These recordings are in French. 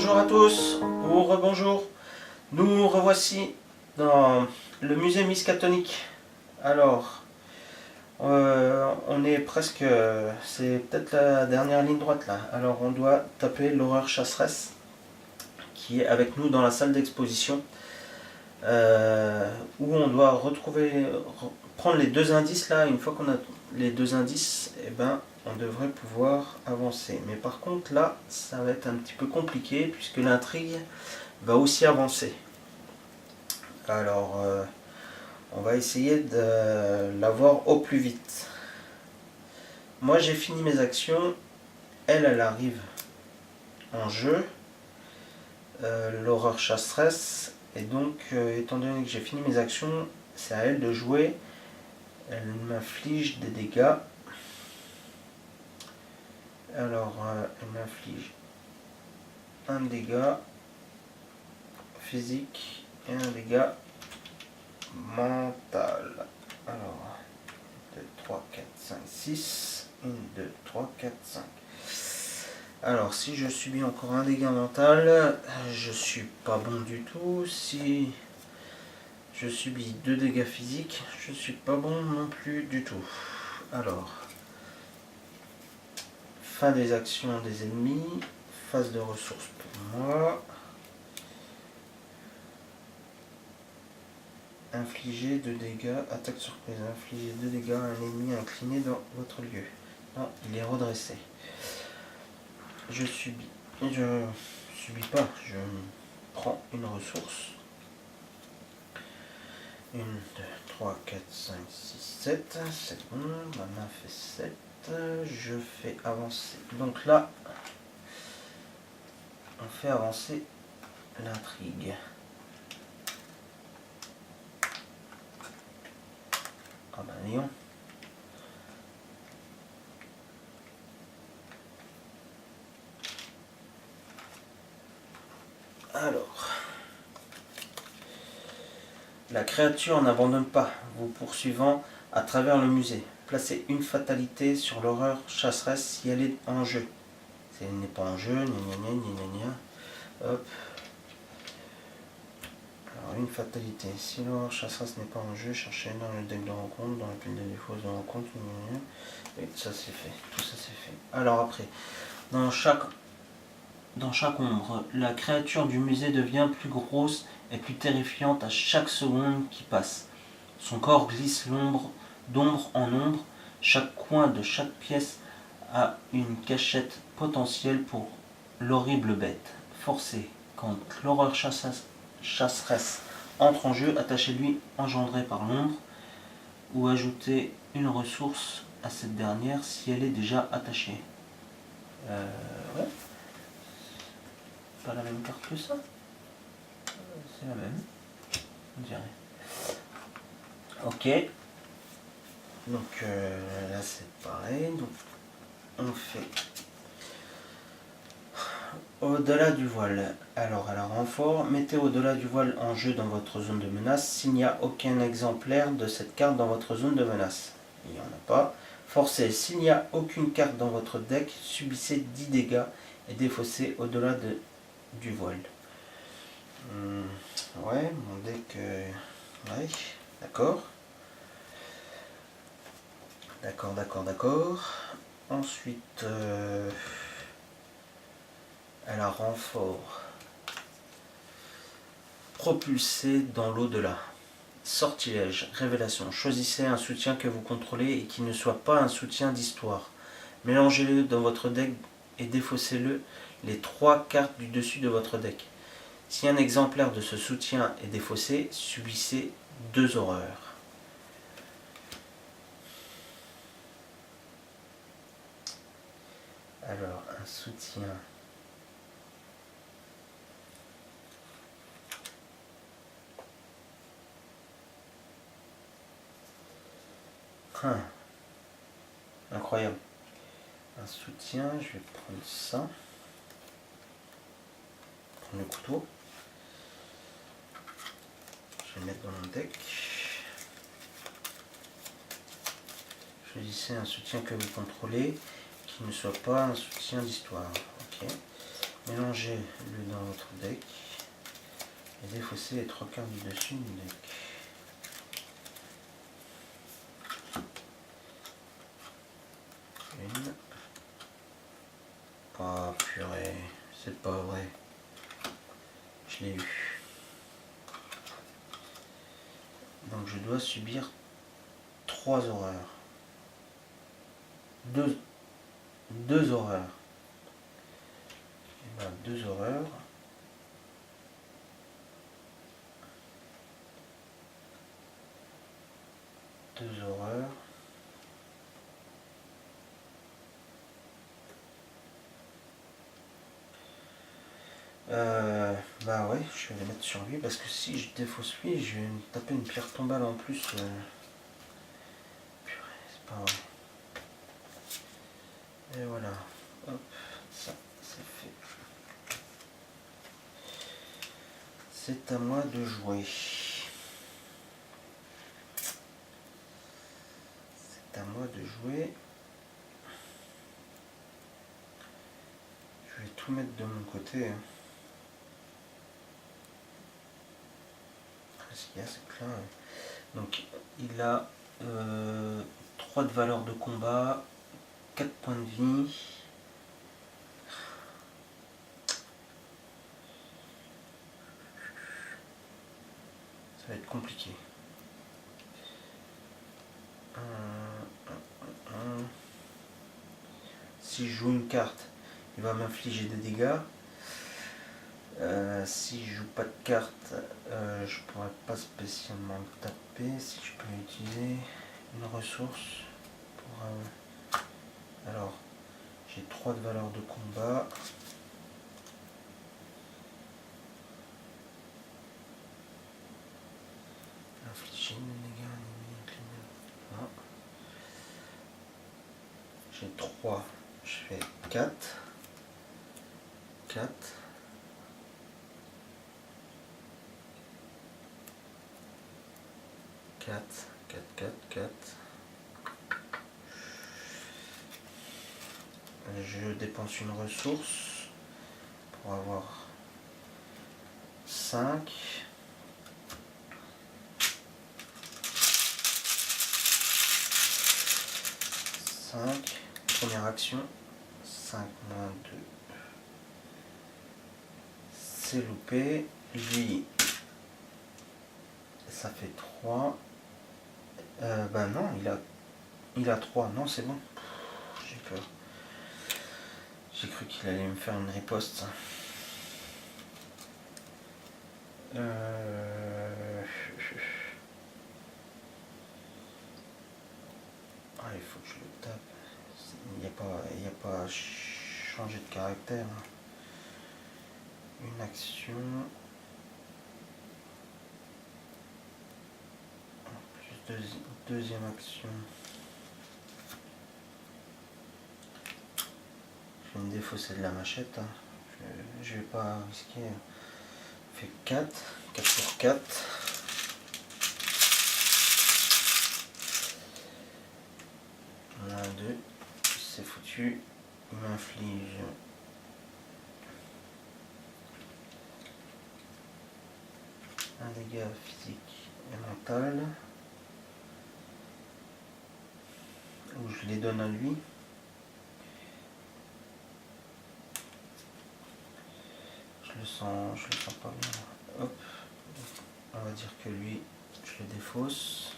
Bonjour à tous, ou rebonjour. Nous revoici dans le musée Miskatonic. Alors, on est presque, c'est peut-être la dernière ligne droite là. Alors, on doit taper l'horreur chasseresse qui est avec nous dans la salle d'exposition, où on doit prendre les deux indices là. Une fois qu'on a les deux indices, et ben, on devrait pouvoir avancer. Mais par contre là, ça va être un petit peu compliqué puisque l'intrigue va aussi avancer. Alors, on va essayer de l'avoir au plus vite. Moi, j'ai fini mes actions. Elle arrive en jeu. L'horreur chasseresse. Et donc, étant donné que j'ai fini mes actions, c'est à elle de jouer. Elle m'inflige des dégâts. Alors, elle m'inflige un dégât physique et un dégât mental. Alors, 2, 3, 4, 5, 6. 1, 2, 3, 4, 5. Alors, si je subis encore un dégât mental, je suis pas bon du tout. Si je subis 2 dégâts physiques, je suis pas bon non plus du tout. Alors, fin des actions des ennemis, phase de ressources pour moi. Infliger 2 dégâts, attaque surprise, infliger 2 dégâts à un ennemi incliné dans votre lieu. Non, il est redressé. Je subis pas, je prends une ressource. 1, 2, 3, 4, 5, 6, 7, c'est bon, ma main fait 7, je fais avancer. Donc là, on fait avancer l'intrigue. Ah ben voyons. Alors, la créature n'abandonne pas, vous poursuivant à travers le musée. Placez une fatalité sur l'horreur chasseresse si elle est en jeu. Si elle n'est pas en jeu, gna gna gna gna gna gna. Hop. Alors, une fatalité. Si l'horreur chasseresse n'est pas en jeu, cherchez dans le deck de rencontre, dans le pile de défauts de rencontre. Gna gna gna. Et ça c'est fait. Tout ça c'est fait. Alors après, dans chaque ombre, la créature du musée devient plus grosse et plus terrifiante à chaque seconde qui passe. Son corps glisse d'ombre en ombre. Chaque coin de chaque pièce a une cachette potentielle pour l'horrible bête. Forcez, quand l'horreur chasseresse entre en jeu, attachez-lui engendré par l'ombre ou ajoutez une ressource à cette dernière si elle est déjà attachée. Ouais. Pas la même carte que ça. C'est la même, on dirait. Ok. Donc là c'est pareil. Donc on fait au-delà du voile. Alors à la renfort, mettez au-delà du voile en jeu dans votre zone de menace s'il n'y a aucun exemplaire de cette carte dans votre zone de menace. Il n'y en a pas. Forcez, s'il n'y a aucune carte dans votre deck, subissez 10 dégâts et défaussez au-delà du voile. Ouais, mon deck... ouais, d'accord. D'accord. Ensuite, elle a renfort. Propulsé dans l'au-delà. Sortilège, révélation. Choisissez un soutien que vous contrôlez et qui ne soit pas un soutien d'histoire. Mélangez-le dans votre deck et défaussez-le les 3 cartes du dessus de votre deck. Si un exemplaire de ce soutien est défaussé, subissez 2 horreurs. Alors, un soutien. Incroyable. Un soutien, je vais prendre ça. Prendre le couteau. Je vais le mettre dans mon deck. Choisissez un soutien que vous contrôlez qui ne soit pas un soutien d'histoire. Ok. mélangez le dans votre deck et défaussez les 3/4 du dessus du deck. Une. Oh purée, c'est pas vrai. Je l'ai eu. Donc je dois subir 3 horreurs. Deux horreurs. Et ben, 2 horreurs. Deux horreurs. Bah ouais, je vais les mettre sur lui parce que si je défausse lui, je vais me taper une pierre tombale en plus. Purée, c'est pas vrai. Et voilà. Hop, ça, c'est fait. C'est à moi de jouer. C'est à moi de jouer. Je vais tout mettre de mon côté. Hein. Ce qu'il y a, c'est que là, donc il a 3 de valeur de combat, 4 points de vie. Ça va être compliqué. Si je joue une carte, il va m'infliger des dégâts. Si je joue pas de carte, je pourrais pas spécialement le taper. Si je peux utiliser une ressource pour alors j'ai 3 de valeur de combat. Infliger des dégâts non. J'ai 3, je fais 4. 4. 4, 4, 4, 4. Je dépense une ressource pour avoir 5. 5. Première action. 5 moins 2. C'est loupé. Lui, ça fait 3. Bah non, il a 3. Non, c'est bon. J'ai peur. J'ai cru qu'il allait me faire une riposte. Ah, il faut que je le tape. Il n'y a pas à changer de caractère. Une action. Plus deuxième action. Je vais me défausser de la machette. Je vais pas risquer. On fait 4. 4 pour 4. 2. C'est foutu. Il m'inflige un dégât physique et mental. Où je les donne à lui. Je le sens pas bien. Hop. On va dire que lui, je le défausse.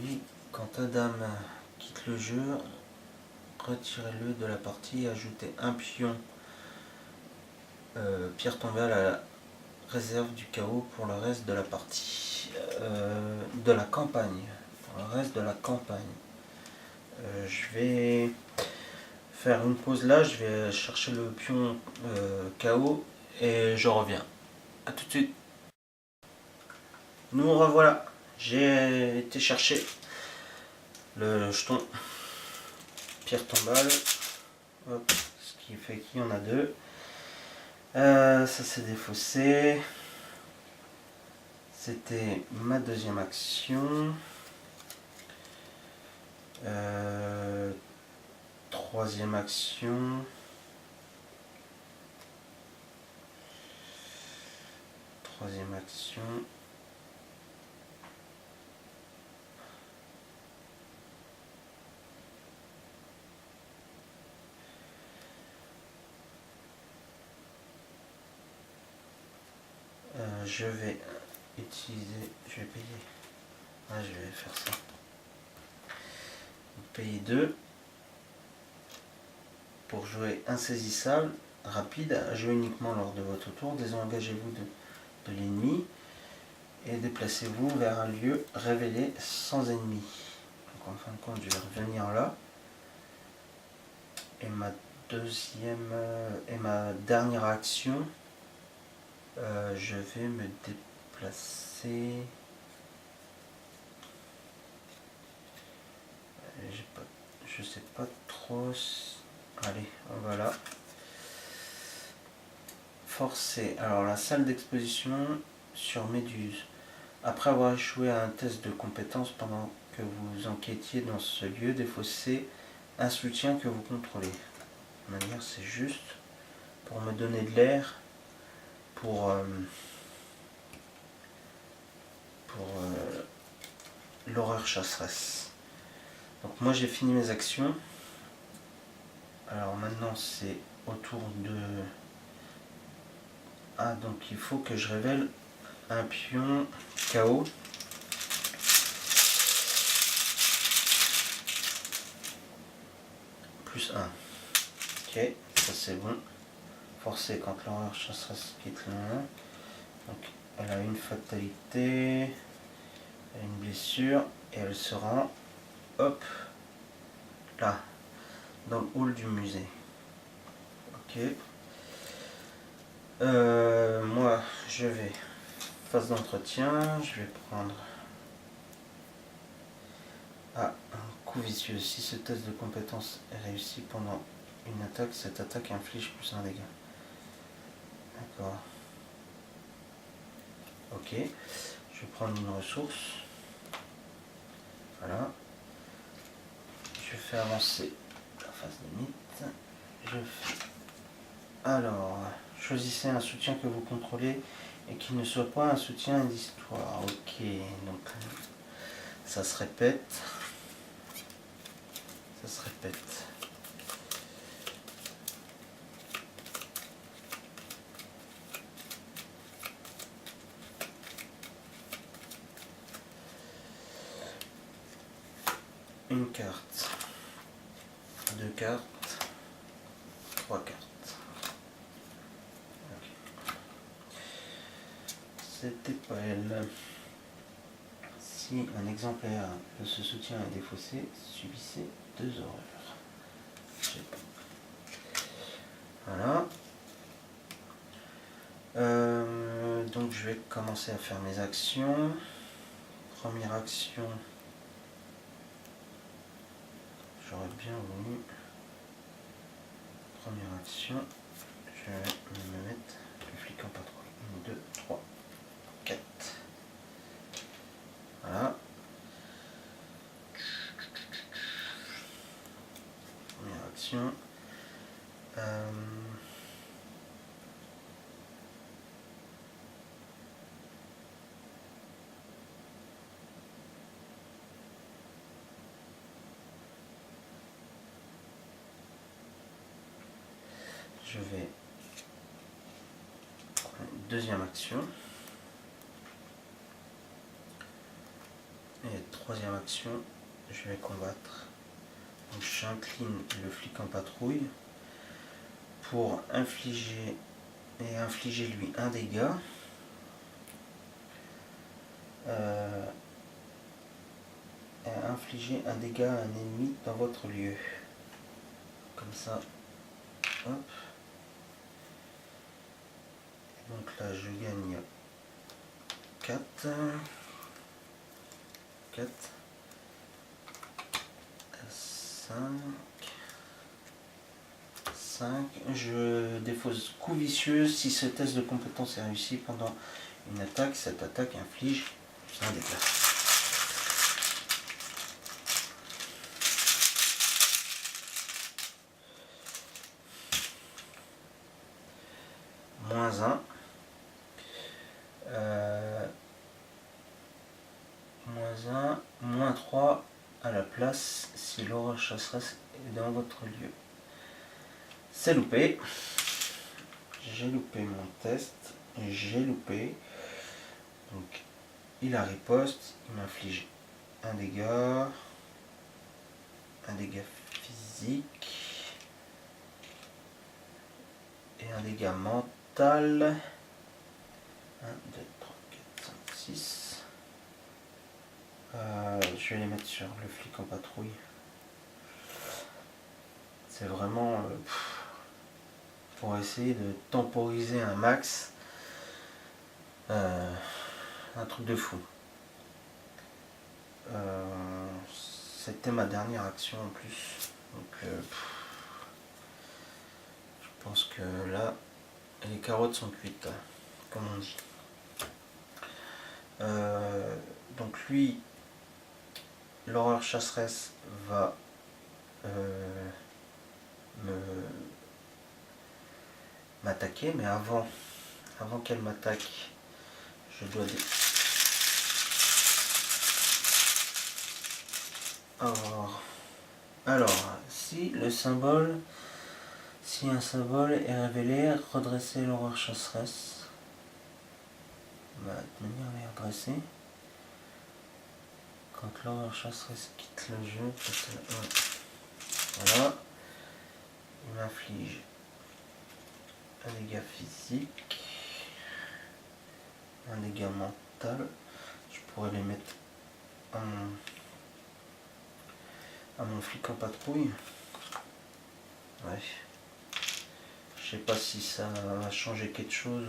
Lui, quand Adam quitte le jeu, retirez-le de la partie et ajoutez un pion pierre tombale à la réserve du chaos pour le reste de la partie. De la campagne. Pour le reste de la campagne. Je vais faire une pause là, je vais chercher le pion chaos et je reviens. A tout de suite. Nous revoilà. J'ai été chercher le jeton pierre tombale. Hop, ce qui fait qu'il y en a 2. Ça s'est défaussé. C'était ma deuxième action. Troisième action. Troisième action. Je vais utiliser, je vais payer. Ah, je vais faire ça. Payer 2 pour jouer insaisissable, rapide, à jouer uniquement lors de votre tour. Désengagez-vous de l'ennemi et déplacez-vous vers un lieu révélé sans ennemi. Donc en fin de compte, je vais revenir là. Et ma deuxième et ma dernière action, je vais me déplacer. Je sais pas trop. Allez, voilà. Forcer. Alors la salle d'exposition sur Méduse. Après avoir échoué à un test de compétence pendant que vous enquêtiez dans ce lieu, défaussez un soutien que vous contrôlez. De manière, c'est juste pour me donner de l'air, pour l'horreur chasseresse. Donc moi j'ai fini mes actions. Alors maintenant c'est au tour de... Ah, donc il faut que je révèle un pion KO. Plus 1. Ok, ça c'est bon. Forcé quand l'horreur chasseresse quitte le main. Donc elle a une fatalité, elle a une blessure et elle se rend, hop, là, dans le hall du musée. Ok. Moi je vais phase d'entretien, je vais prendre un coup vicieux. Si ce test de compétence est réussi pendant une attaque, cette attaque inflige plus un dégât. D'accord. Ok. Je vais prendre une ressource. Voilà. Je fais avancer la phase limite. Je fais... Alors, choisissez un soutien que vous contrôlez et qui ne soit pas un soutien d'histoire. Ok, donc ça se répète. Ça se répète. Une carte, 2 cartes, 3 cartes. Okay. C'était pas elle. Si un exemplaire de ce soutien est défaussé, subissez 2 horreurs. Voilà. Donc je vais commencer à faire mes actions. Première action. J'aurais bien voulu. Première action. Je vais me mettre le flic en patrouille. 1, 2, 3, 4. Voilà. Première action. Je vais prendre une deuxième action. Et troisième action, je vais combattre. Donc j'incline le flic en patrouille pour infliger lui un dégât. Et infliger un dégât à un ennemi dans votre lieu. Comme ça. Hop. Donc là je gagne 4. 4. 5. 5. Je défausse coup vicieux si ce test de compétence est réussi pendant une attaque. Cette attaque inflige un dégât. moins 1. Moins 1, moins 3 à la place si l'horreur chasseresse est dans votre lieu. C'est loupé. J'ai loupé mon test. J'ai loupé. Donc il a riposte. Il m'inflige un dégât. Un dégât physique. Et un dégât mental. 1, 2, 3, 4, 5, 6. Je vais les mettre sur le flic en patrouille. C'est vraiment pour essayer de temporiser un max. Un truc de fou. C'était ma dernière action en plus. Donc je pense que là les carottes sont cuites, comme on dit. Donc lui, l'horreur chasseresse va m'attaquer, mais avant qu'elle m'attaque, je dois alors, si un symbole est révélé, redresser l'horreur chasseresse. De manière à les redresser. Quand l'horreur chasseresse quitte le jeu, voilà, il m'inflige un dégât physique, un dégât mental. Je pourrais les mettre à mon flic en patrouille. Ouais. Je sais pas si ça va changer quelque chose.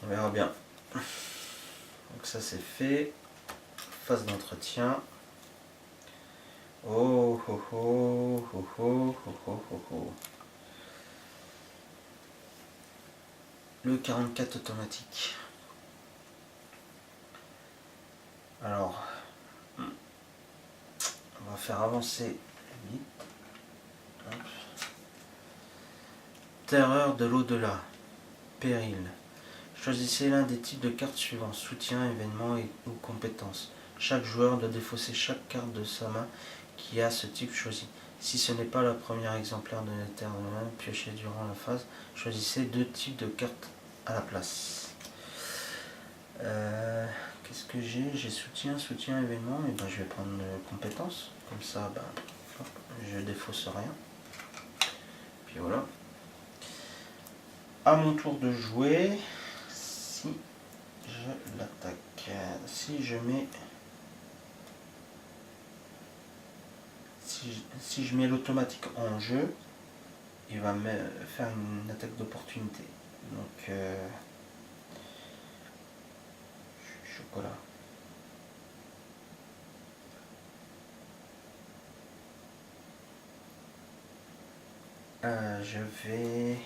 On verra bien. Donc ça c'est fait. Phase d'entretien. Oh oh oh oh oh oh oh oh. Le 44 automatique. Alors, on va faire avancer vite. Hop. Terreur de l'au-delà. Péril. Choisissez l'un des types de cartes suivants. Soutien, événement ou compétence. Chaque joueur doit défausser chaque carte de sa main qui a ce type choisi. Si ce n'est pas le premier exemplaire de la terre de main pioché durant la phase, choisissez 2 types de cartes à la place. Qu'est-ce que j'ai? J'ai soutien, événement, et ben je vais prendre compétence. Comme ça, je défausse rien. Puis voilà. À mon tour de jouer, si je l'attaque, si je mets l'automatique en jeu, il va me faire une attaque d'opportunité. Donc chocolat. Je vais...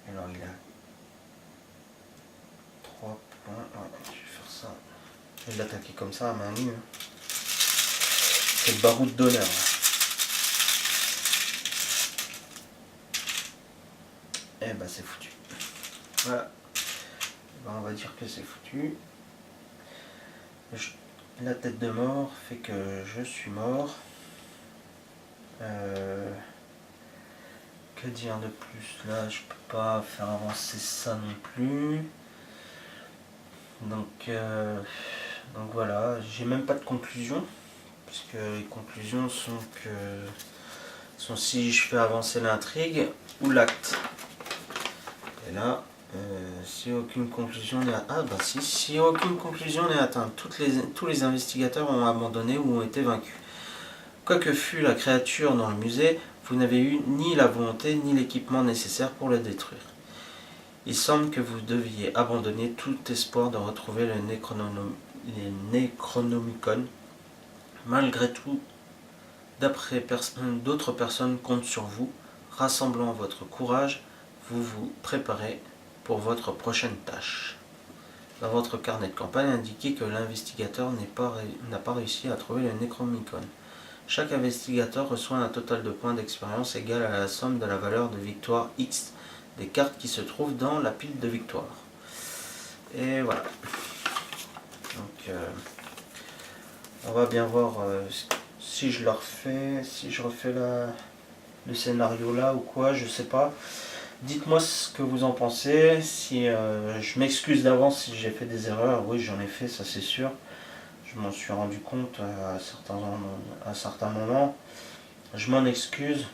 Alors il a 3 points. Ouais, je vais faire ça. Je vais l'attaquer comme ça à main nue. C'est le baroud d'honneur. Et bah c'est foutu. Voilà. On va dire que c'est foutu. La tête de mort fait que je suis mort. Que dire de plus? Là je peux pas faire avancer ça non plus. Donc voilà, j'ai même pas de conclusion, puisque les conclusions sont si je fais avancer l'intrigue ou l'acte. Et là, si aucune conclusion n'est si aucune conclusion n'est atteinte, tous les investigateurs ont abandonné ou ont été vaincus. Quoi que fût la créature dans le musée, vous n'avez eu ni la volonté ni l'équipement nécessaire pour le détruire. Il semble que vous deviez abandonner tout espoir de retrouver le Necronomicon. Malgré tout, d'autres personnes comptent sur vous. Rassemblant votre courage, vous vous préparez pour votre prochaine tâche. Dans votre carnet de campagne, indiquez que l'investigateur n'a pas réussi à trouver le Necronomicon. Chaque investigateur reçoit un total de points d'expérience égal à la somme de la valeur de victoire X des cartes qui se trouvent dans la pile de victoire. Et voilà. Donc on va bien voir si je le refais, si je refais le scénario là ou quoi, je sais pas. Dites-moi ce que vous en pensez. Si je m'excuse d'avance si j'ai fait des erreurs, oui j'en ai fait, ça c'est sûr. Je m'en suis rendu compte à certains moments. Je m'en excuse.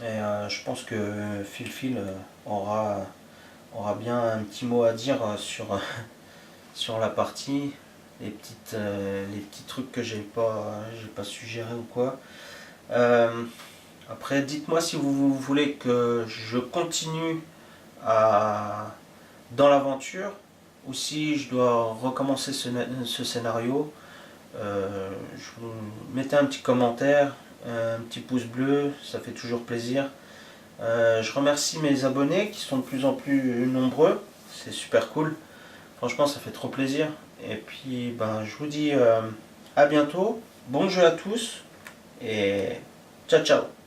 Et je pense que Phil aura bien un petit mot à dire sur la partie. Les petits trucs que j'ai pas suggéré ou quoi. Après, dites-moi si vous voulez que je continue dans l'aventure ou si je dois recommencer ce scénario. Je vous mettez un petit commentaire, un petit pouce bleu, ça fait toujours plaisir. Je remercie mes abonnés qui sont de plus en plus nombreux, c'est super cool. Franchement, ça fait trop plaisir. Et puis, ben, je vous dis à bientôt. Bon jeu à tous et ciao ciao.